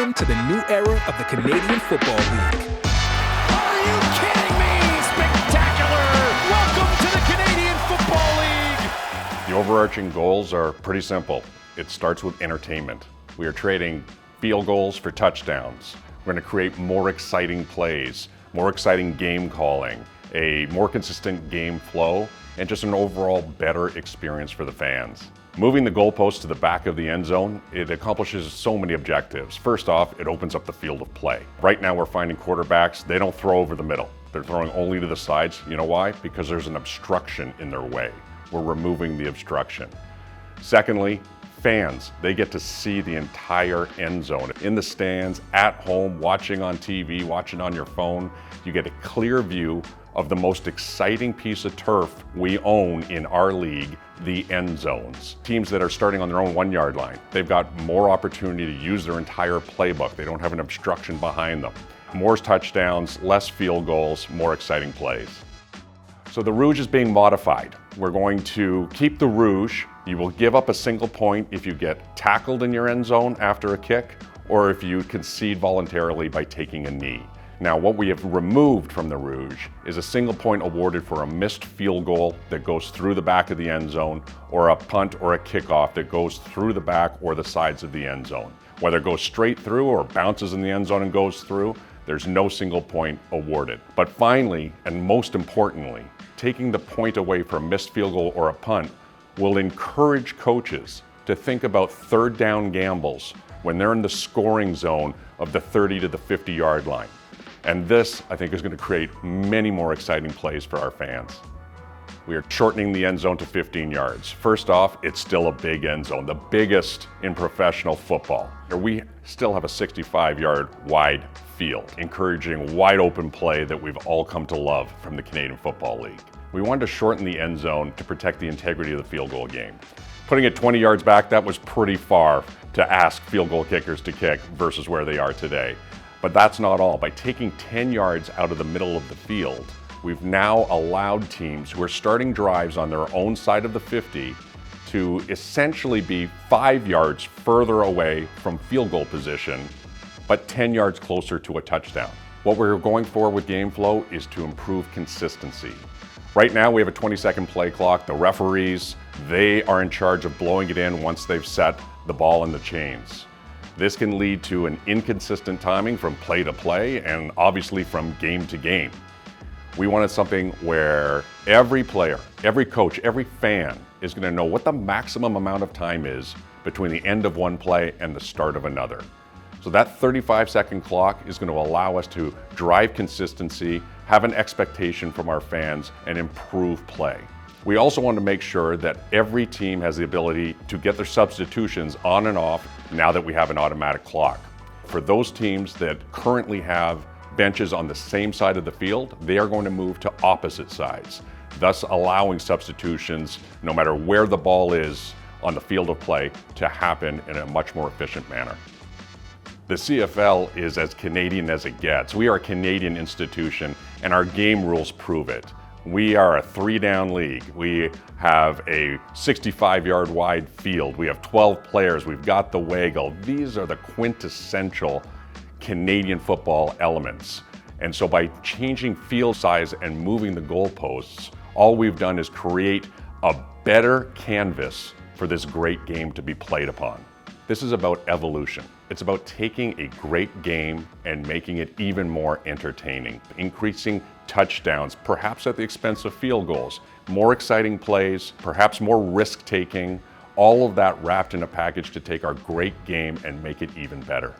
Welcome to the new era of the Canadian Football League. Are you kidding me? Spectacular! Welcome to the Canadian Football League! The overarching goals are pretty simple. It starts with entertainment. We are trading field goals for touchdowns. We're going to create more exciting plays, more exciting game calling, a more consistent game flow, and just an overall better experience for the fans. Moving the goalposts to the back of the end zone, it accomplishes so many objectives. First off, it opens up the field of play. Right now we're finding quarterbacks, they don't throw over the middle. They're throwing only to the sides. You know why? Because there's an obstruction in their way. We're removing the obstruction. Secondly, fans, they get to see the entire end zone. In the stands, at home, watching on TV, watching on your phone, you get a clear view of the most exciting piece of turf we own in our league, the end zones. Teams that are starting on their own 1 yard line, they've got more opportunity to use their entire playbook. They don't have an obstruction behind them. More touchdowns, less field goals, more exciting plays. So the rouge is being modified. We're going to keep the rouge. You will give up a single point if you get tackled in your end zone after a kick, or if you concede voluntarily by taking a knee. Now, what we have removed from the rouge is a single point awarded for a missed field goal that goes through the back of the end zone, or a punt or a kickoff that goes through the back or the sides of the end zone. Whether it goes straight through or bounces in the end zone and goes through, there's no single point awarded. But finally, and most importantly, taking the point away for a missed field goal or a punt will encourage coaches to think about third down gambles when they're in the scoring zone of the 30 to the 50 yard line. And this, I think, is going to create many more exciting plays for our fans. We are shortening the end zone to 15 yards. First off, it's still a big end zone, the biggest in professional football. We still have a 65-yard wide field, encouraging wide open play that we've all come to love from the Canadian Football League. We wanted to shorten the end zone to protect the integrity of the field goal game. Putting it 20 yards back, that was pretty far to ask field goal kickers to kick versus where they are today. But that's not all. By taking 10 yards out of the middle of the field, we've now allowed teams who are starting drives on their own side of the 50 to essentially be 5 yards further away from field goal position, but 10 yards closer to a touchdown. What we're going for with game flow is to improve consistency. Right now we have a 20-second play clock. The referees, they are in charge of blowing it in once they've set the ball in the chains. This can lead to an inconsistent timing from play to play and obviously from game to game. We wanted something where every player, every coach, every fan is going to know what the maximum amount of time is between the end of one play and the start of another. So that 35-second clock is going to allow us to drive consistency, have an expectation from our fans, and improve play. We also want to make sure that every team has the ability to get their substitutions on and off now that we have an automatic clock. For those teams that currently have benches on the same side of the field, they are going to move to opposite sides, thus allowing substitutions, no matter where the ball is on the field of play, to happen in a much more efficient manner. The CFL is as Canadian as it gets. We are a Canadian institution, and our game rules prove it. We are a 3-down league. We have a 65-yard wide field. We have 12 players. We've got the waggle. These are the quintessential Canadian football elements. And so by changing field size and moving the goalposts, all we've done is create a better canvas for this great game to be played upon. This is about evolution. It's about taking a great game and making it even more entertaining, increasing touchdowns, perhaps at the expense of field goals, more exciting plays, perhaps more risk-taking, all of that wrapped in a package to take our great game and make it even better.